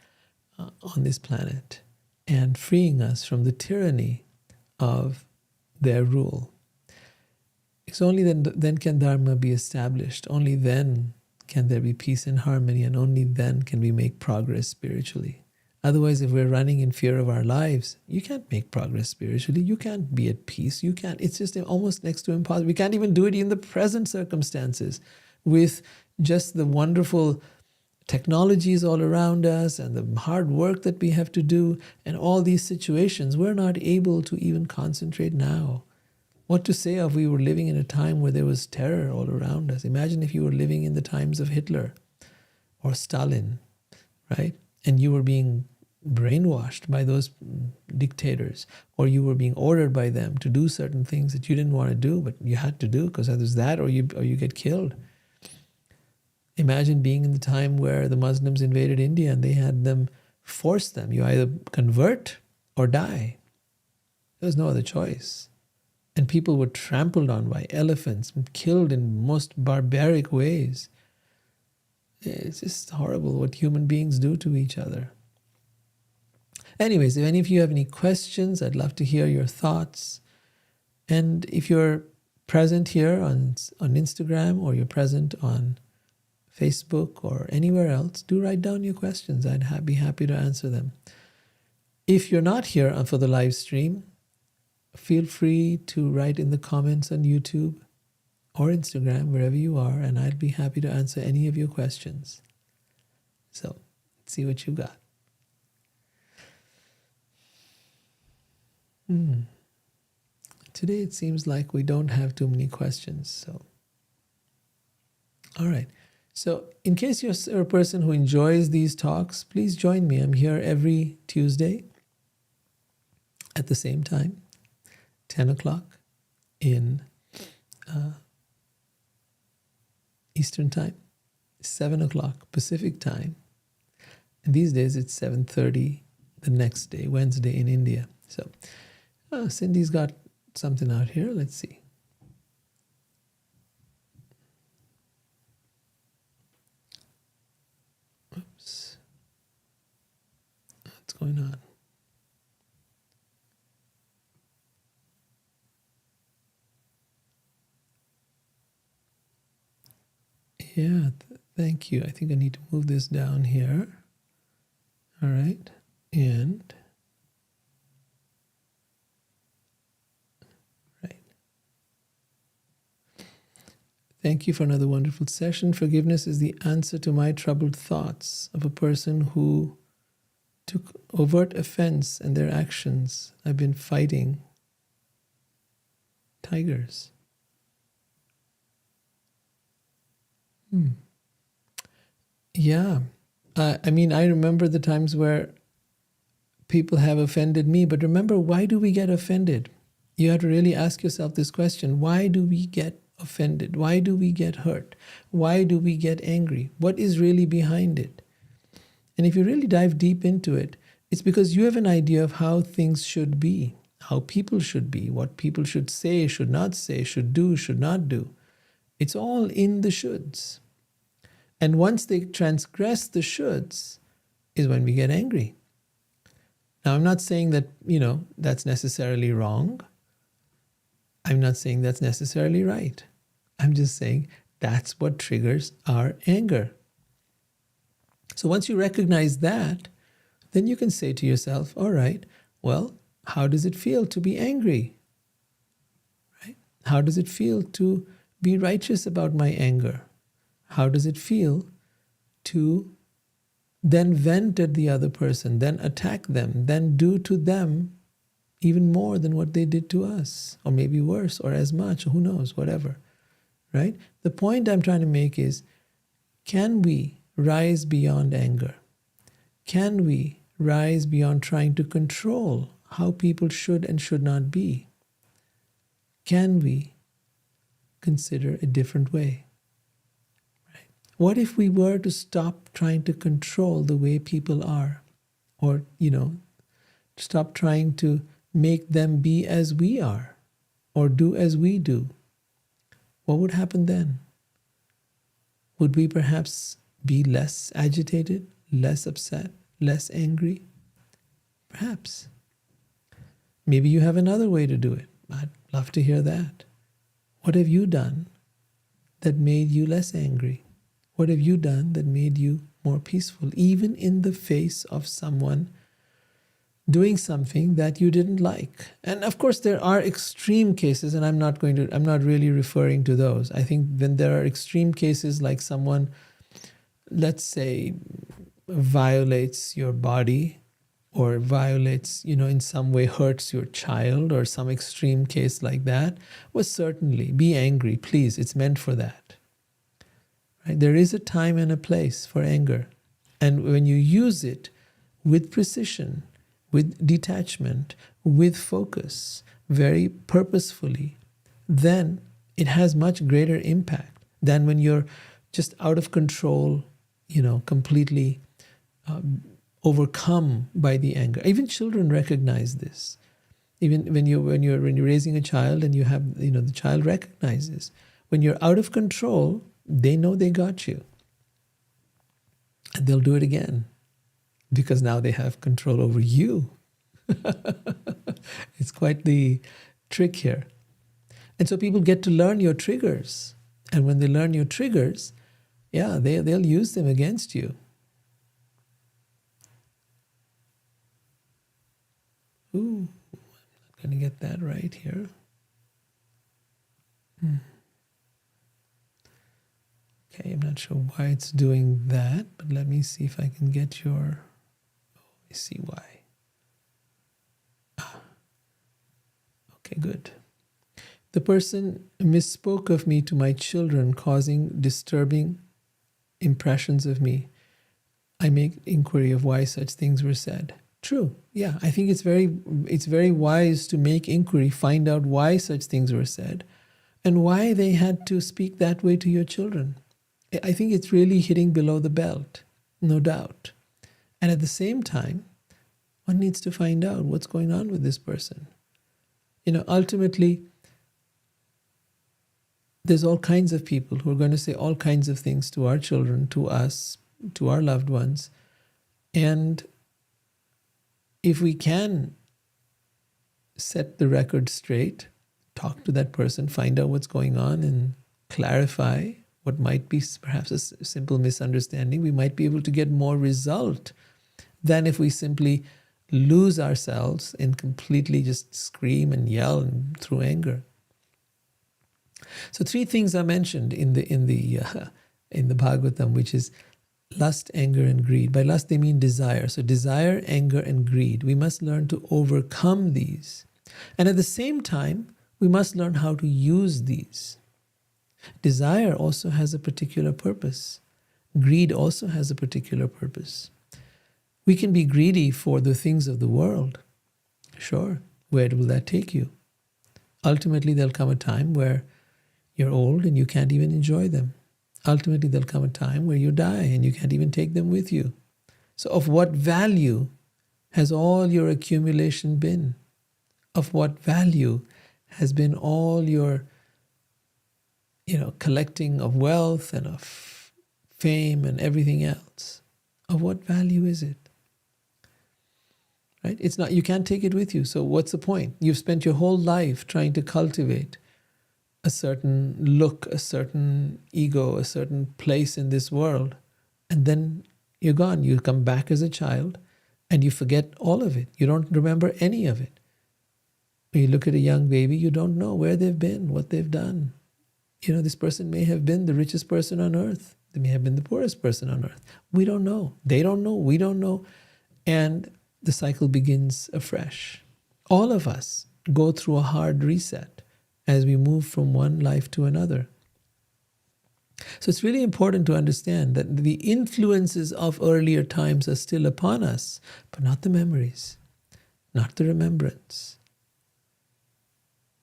on this planet and freeing us from the tyranny of their rule. It's only then can Dharma be established. Only then can there be peace and harmony, and only then can we make progress spiritually. Otherwise, if we're running in fear of our lives, you can't make progress spiritually. You can't be at peace. You can't. It's just almost next to impossible. We can't even do it in the present circumstances with just the wonderful technologies all around us and the hard work that we have to do and all these situations. We're not able to even concentrate now. What to say if we were living in a time where there was terror all around us? Imagine if you were living in the times of Hitler or Stalin, right? And you were being brainwashed by those dictators, or you were being ordered by them to do certain things that you didn't want to do, but you had to do because either that or you get killed. Imagine being in the time where the Muslims invaded India and they had them force them. You either convert or die. There was no other choice. And people were trampled on by elephants and killed in most barbaric ways. It's just horrible what human beings do to each other. Anyways, if any of you have any questions, I'd love to hear your thoughts. And if you're present here on Instagram, or you're present on Facebook or anywhere else, do write down your questions. I'd be happy to answer them. If you're not here for the live stream, feel free to write in the comments on YouTube or Instagram, wherever you are, and I'd be happy to answer any of your questions. So, let's see what you got. Today it seems like we don't have too many questions. So, all right. So, in case you're a person who enjoys these talks, please join me. I'm here every Tuesday at the same time, 10 o'clock in Eastern Time, 7 o'clock Pacific Time. And these days it's 7:30 the next day, Wednesday in India. So Cindy's got something out here. Let's see. Oops. What's going on? Yeah, thank you. I think I need to move this down here. All right. And right. Thank you for another wonderful session. Forgiveness is the answer to my troubled thoughts of a person who took overt offense in their actions. I've been fighting tigers. Yeah. I mean, I remember the times where people have offended me, but remember, why do we get offended? You have to really ask yourself this question. Why do we get offended? Why do we get hurt? Why do we get angry? What is really behind it? And if you really dive deep into it, it's because you have an idea of how things should be, how people should be, what people should say, should not say, should do, should not do. It's all in the shoulds. And once they transgress the shoulds is when we get angry. Now, I'm not saying that, that's necessarily wrong. I'm not saying that's necessarily right. I'm just saying that's what triggers our anger. So once you recognize that, then you can say to yourself, all right, well, how does it feel to be angry? Right? How does it feel to be righteous about my anger? How does it feel to then vent at the other person, then attack them, then do to them even more than what they did to us, or maybe worse, or as much, who knows, whatever, right? The point I'm trying to make is, can we rise beyond anger? Can we rise beyond trying to control how people should and should not be? Can we consider a different way? Right? What if we were to stop trying to control the way people are, or, stop trying to make them be as we are or do as we do? What would happen then? Would we perhaps be less agitated, less upset, less angry? Perhaps. Maybe you have another way to do it. I'd love to hear that. What have you done that made you less angry? What have you done that made you more peaceful, even in the face of someone doing something that you didn't like? And of course, there are extreme cases, and I'm not really referring to those. I think when there are extreme cases like someone, let's say, violates your body, or violates, in some way hurts your child, or some extreme case like that, well, certainly be angry, please. It's meant for that. Right? There is a time and a place for anger. And when you use it with precision, with detachment, with focus, very purposefully, then it has much greater impact than when you're just out of control, completely overcome by the anger. Even children recognize this. Even when you're raising a child and you have, the child recognizes when you're out of control, they know they got you, and they'll do it again because now they have control over you. It's quite the trick here. And so people get to learn your triggers, and when they learn your triggers, they'll use them against you. Ooh, I'm not going to get that right here. Okay, I'm not sure why it's doing that, but let me see if I can get your... I see why. Okay, good. The person misspoke of me to my children, causing disturbing impressions of me. I make inquiry of why such things were said. True. Yeah, I think it's very wise to make inquiry, find out why such things were said, and why they had to speak that way to your children. I think it's really hitting below the belt, no doubt. And at the same time, one needs to find out what's going on with this person. Ultimately, there's all kinds of people who are going to say all kinds of things to our children, to us, to our loved ones. And if we can set the record straight, talk to that person, find out what's going on, and clarify what might be perhaps a simple misunderstanding, we might be able to get more result than if we simply lose ourselves and completely just scream and yell and through anger. So 3 things are mentioned in the Bhagavatam, which is lust, anger, and greed. By lust, they mean desire. So desire, anger, and greed. We must learn to overcome these. And at the same time, we must learn how to use these. Desire also has a particular purpose. Greed also has a particular purpose. We can be greedy for the things of the world. Sure. Where will that take you? Ultimately, there'll come a time where you're old and you can't even enjoy them. Ultimately, there'll come a time where you die and you can't even take them with you. So of what value has all your accumulation been? Of what value has been all your, collecting of wealth and of fame and everything else? Of what value is it? Right? It's not, you can't take it with you. So what's the point? You've spent your whole life trying to cultivate a certain look, a certain ego, a certain place in this world, and then you're gone. You come back as a child and you forget all of it. You don't remember any of it. When you look at a young baby, you don't know where they've been, what they've done. This person may have been the richest person on earth. They may have been the poorest person on earth. We don't know. They don't know. We don't know. And the cycle begins afresh. All of us go through a hard reset as we move from one life to another. So it's really important to understand that the influences of earlier times are still upon us, but not the memories, not the remembrance.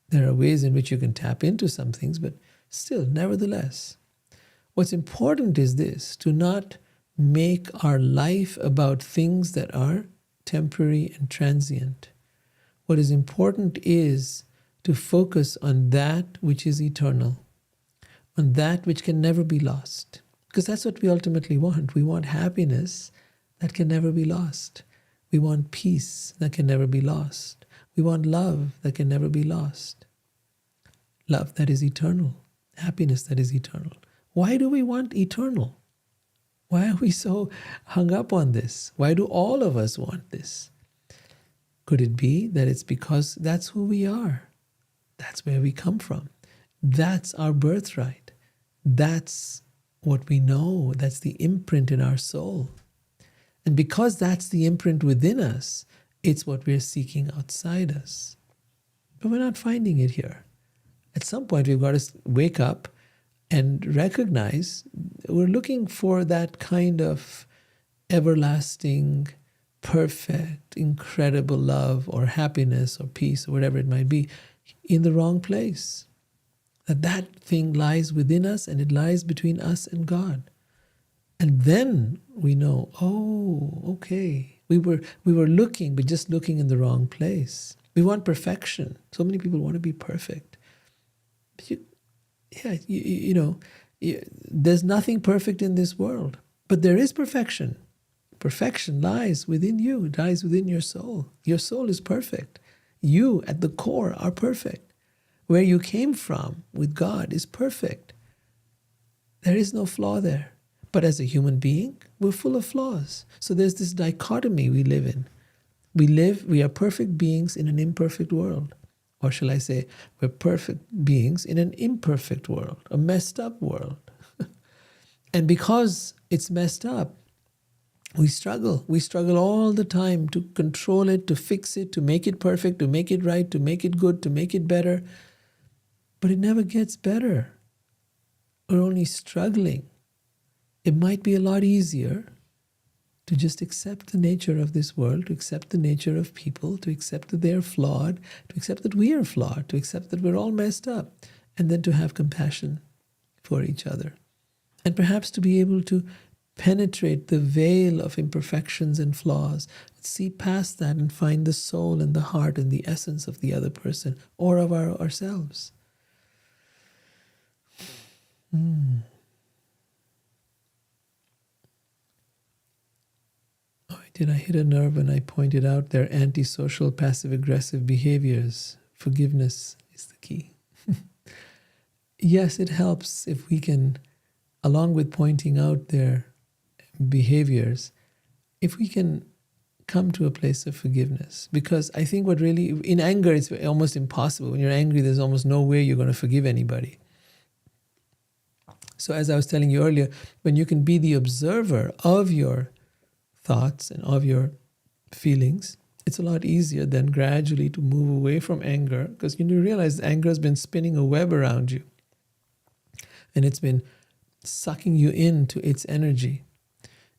There are ways in which you can tap into some things, but still, nevertheless, what's important is this, to not make our life about things that are temporary and transient. What is important is to focus on that which is eternal, on that which can never be lost. Because that's what we ultimately want. We want happiness that can never be lost. We want peace that can never be lost. We want love that can never be lost. Love that is eternal. Happiness that is eternal. Why do we want eternal? Why are we so hung up on this? Why do all of us want this? Could it be that it's because that's who we are? That's where we come from. That's our birthright. That's what we know. That's the imprint in our soul. And because that's the imprint within us, it's what we're seeking outside us. But we're not finding it here. At some point, we've got to wake up and recognize we're looking for that kind of everlasting, perfect, incredible love or happiness or peace or whatever it might be in the wrong place. That thing lies within us and it lies between us and God. And then we know, oh, okay, we were looking, but just looking in the wrong place. We want perfection. So many people want to be perfect. But there's nothing perfect in this world, but there is perfection. Perfection lies within you. It lies within your soul. Your soul is perfect. You, at the core, are perfect. Where you came from with God is perfect. There is no flaw there. But as a human being, we're full of flaws. So there's this dichotomy we live in. We are perfect beings in an imperfect world. Or shall I say, we're perfect beings in an imperfect world, a messed up world. And because it's messed up, we struggle. We struggle all the time to control it, to fix it, to make it perfect, to make it right, to make it good, to make it better. But it never gets better. We're only struggling. It might be a lot easier to just accept the nature of this world, to accept the nature of people, to accept that they're flawed, to accept that we are flawed, to accept that we're all messed up, and then to have compassion for each other. And perhaps to be able to penetrate the veil of imperfections and flaws, see past that and find the soul and the heart and the essence of the other person or of ourselves. Oh, did I hit a nerve when I pointed out their antisocial, passive-aggressive behaviors? Forgiveness is the key. Yes, it helps if we can, along with pointing out their behaviors, if we can come to a place of forgiveness. Because I think what really, in anger, it's almost impossible. When you're angry, there's almost no way you're going to forgive anybody. So as I was telling you earlier, when you can be the observer of your thoughts and of your feelings, it's a lot easier than gradually to move away from anger, because you realize anger has been spinning a web around you and it's been sucking you into its energy.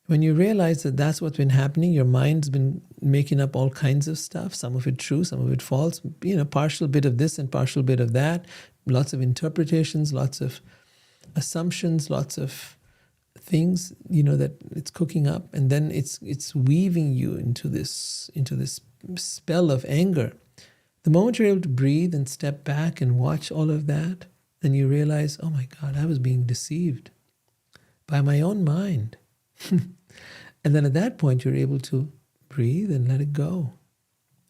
When you realize that that's what's been happening, your mind's been making up all kinds of stuff, some of it true, some of it false, partial bit of this and partial bit of that, lots of interpretations, lots of assumptions, lots of things, that it's cooking up, and then it's weaving you into this spell of anger. The moment you're able to breathe and step back and watch all of that, then you realize, oh my God, I was being deceived by my own mind. And then at that point, you're able to breathe and let it go.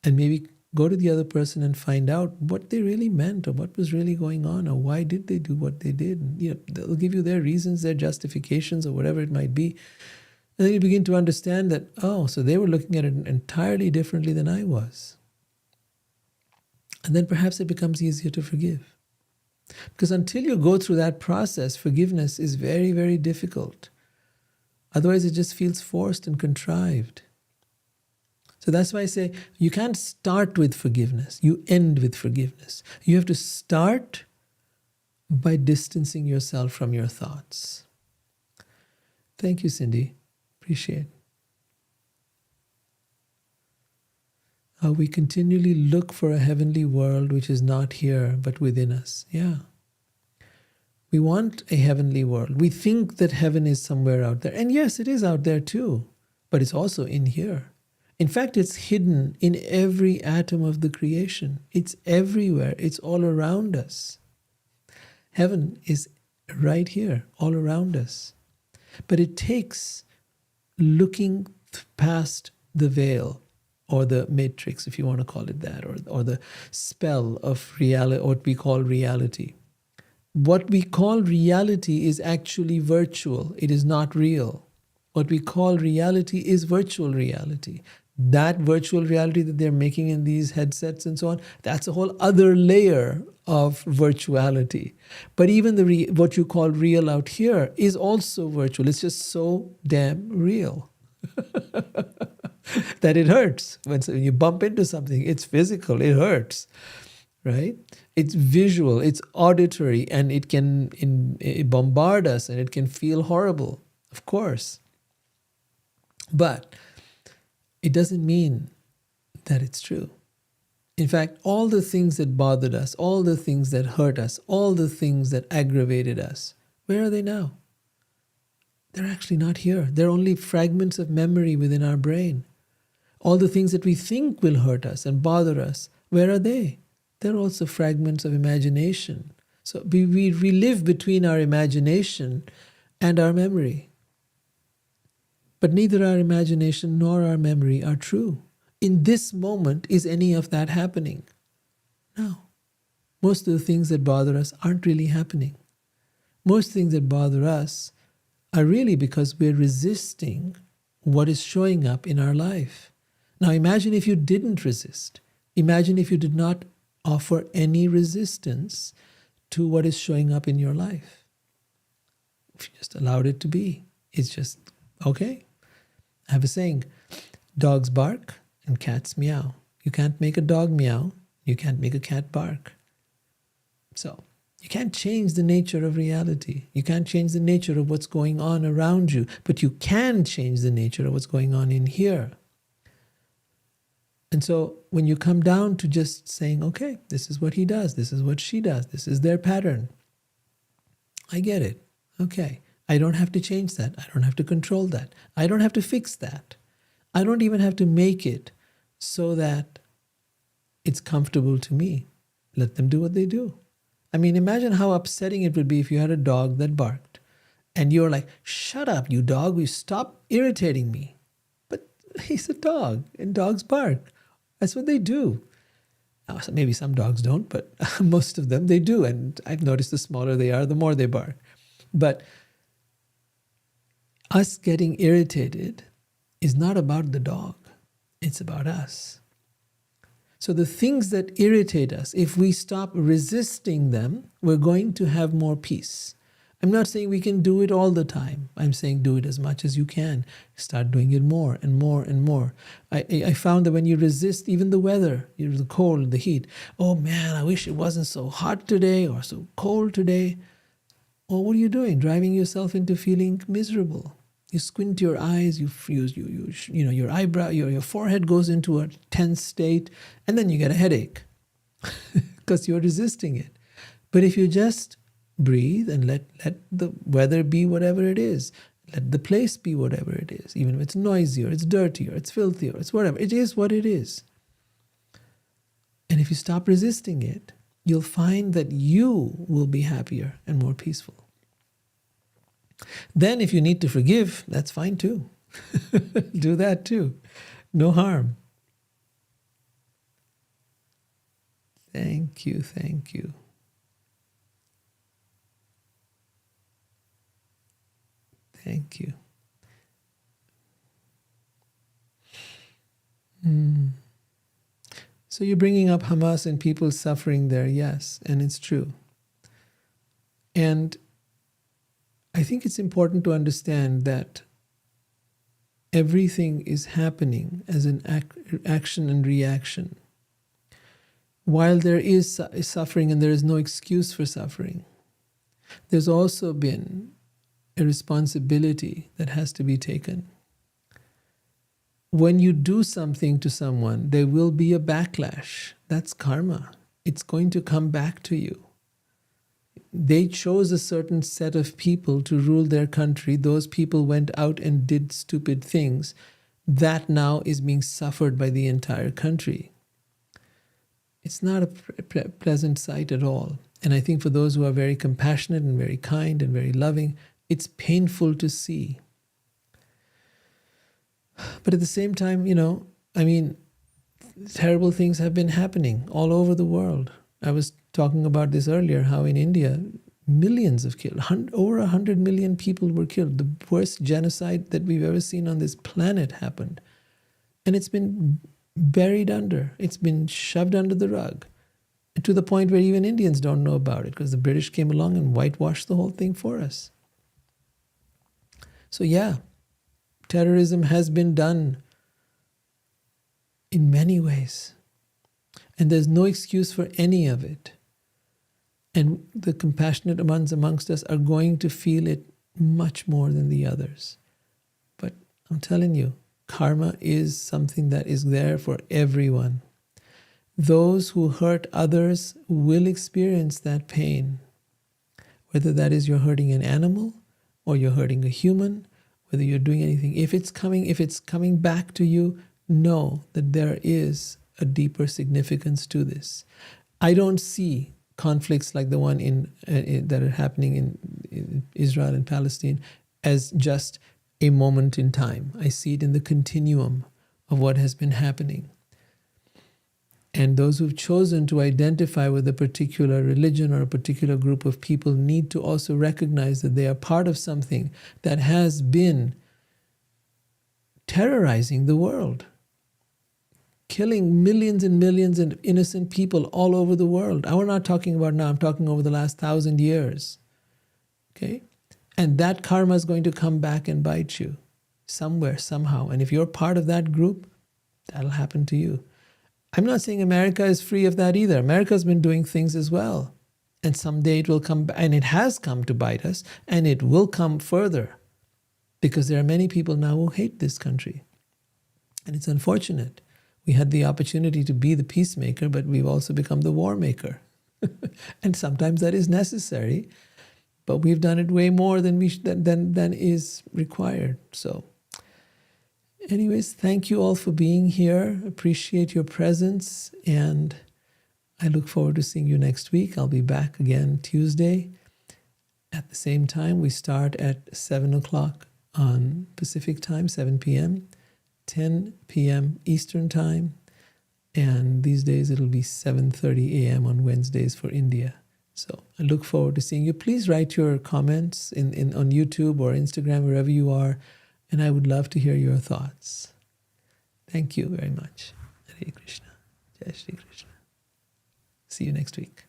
And maybe go to the other person and find out what they really meant or what was really going on or why did they do what they did. They'll give you their reasons, their justifications or whatever it might be. And then you begin to understand that, oh, so they were looking at it entirely differently than I was. And then perhaps it becomes easier to forgive. Because until you go through that process, forgiveness is very, very difficult. Otherwise, it just feels forced and contrived. So that's why I say you can't start with forgiveness. You end with forgiveness. You have to start by distancing yourself from your thoughts. Thank you, Cindy. Appreciate it. We continually look for a heavenly world which is not here but within us. Yeah. We want a heavenly world. We think that heaven is somewhere out there. And yes, it is out there too. But it's also in here. In fact, it's hidden in every atom of the creation. It's everywhere. It's all around us. Heaven is right here, all around us. But it takes looking past the veil, or the matrix, if you want to call it that, or the spell of reality, what we call reality. What we call reality is actually virtual. It is not real. What we call reality is virtual reality. That virtual reality that they're making in these headsets and so on, that's a whole other layer of virtuality. But even what you call real out here is also virtual. It's just so damn real that it hurts. When you bump into something, it's physical, it hurts, right? It's visual, it's auditory, and it can bombard us and it can feel horrible, of course. But it doesn't mean that it's true. In fact, all the things that bothered us, all the things that hurt us, all the things that aggravated us, where are they now? They're actually not here. They're only fragments of memory within our brain. All the things that we think will hurt us and bother us, where are they? They're also fragments of imagination. So we live between our imagination and our memory. But neither our imagination nor our memory are true. In this moment, is any of that happening? No. Most of the things that bother us aren't really happening. Most things that bother us are really because we're resisting what is showing up in our life. Now imagine if you didn't resist. Imagine if you did not offer any resistance to what is showing up in your life. If you just allowed it to be. It's just, okay. I have a saying, dogs bark and cats meow. You can't make a dog meow. You can't make a cat bark. So you can't change the nature of reality. You can't change the nature of what's going on around you. But you can change the nature of what's going on in here. And so when you come down to just saying, okay, this is what he does. This is what she does. This is their pattern. I get it. Okay. I don't have to change that. I don't have to control that. I don't have to fix that. I don't even have to make it so that it's comfortable to me. Let them do what they do. I mean, imagine how upsetting it would be if you had a dog that barked and you're like, shut up, you dog, you stop irritating me. But he's a dog and dogs bark. That's what they do. Now, maybe some dogs don't, but most of them, they do. And I've noticed the smaller they are, the more they bark. But us getting irritated is not about the dog. It's about us. So the things that irritate us, if we stop resisting them, we're going to have more peace. I'm not saying we can do it all the time. I'm saying do it as much as you can. Start doing it more and more and more. I found that when you resist even the weather, the cold, the heat, oh man, I wish it wasn't so hot today or so cold today. Well, what are you doing? Driving yourself into feeling miserable. You squint your eyes, your eyebrow, your forehead goes into a tense state, and then you get a headache because you're resisting it. But if you just breathe and let the weather be whatever it is, let the place be whatever it is, even if it's noisy or it's dirty or it's filthy or it's whatever, it is what it is. And if you stop resisting it, you'll find that you will be happier and more peaceful. Then if you need to forgive, that's fine too. Do that too. No harm. Thank you, thank you. Thank you. So you're bringing up Hamas and people suffering there, yes, and it's true. And I think it's important to understand that everything is happening as an action and reaction. While there is suffering and there is no excuse for suffering, there's also been a responsibility that has to be taken. When you do something to someone, there will be a backlash. That's karma. It's going to come back to you. They chose a certain set of people to rule their country. Those people went out and did stupid things. That now is being suffered by the entire country. It's not a pleasant sight at all. And I think for those who are very compassionate and very kind and very loving, it's painful to see. But at the same time, terrible things have been happening all over the world. I was talking about this earlier, how in India, millions of killed, over 100 million people were killed. The worst genocide that we've ever seen on this planet happened. And it's been buried under, it's been shoved under the rug, to the point where even Indians don't know about it because the British came along and whitewashed the whole thing for us. So yeah, terrorism has been done in many ways. And there's no excuse for any of it. And the compassionate ones amongst us are going to feel it much more than the others. But I'm telling you, karma is something that is there for everyone. Those who hurt others will experience that pain. Whether that is you're hurting an animal or you're hurting a human, whether you're doing anything. If it's coming back to you, know that there is a deeper significance to this. I don't see conflicts like the one that are happening in Israel and Palestine as just a moment in time. I see it in the continuum of what has been happening. And those who've chosen to identify with a particular religion or a particular group of people need to also recognize that they are part of something that has been terrorizing the world, killing millions and millions of innocent people all over the world. And we're not talking about now, I'm talking over the last 1,000 years. Okay? And that karma is going to come back and bite you somewhere, somehow. And if you're part of that group, that'll happen to you. I'm not saying America is free of that either. America's been doing things as well. And someday it will come back, and it has come to bite us, and it will come further. Because there are many people now who hate this country. And it's unfortunate. We had the opportunity to be the peacemaker, but we've also become the war maker. And sometimes that is necessary. but we've done it way more than than is required. So, anyways, thank you all for being here. Appreciate your presence, and I look forward to seeing you next week. I'll be back again Tuesday at the same time. We start at 7 o'clock on Pacific time, 7 p.m., 10 p.m. Eastern time, and these days it'll be 7:30 a.m. on Wednesdays for India. So I look forward to seeing you. Please write your comments in on YouTube or Instagram, wherever you are, and I would love to hear your thoughts. Thank you very much. Hare Krishna. Jai Shri Krishna. See you next week.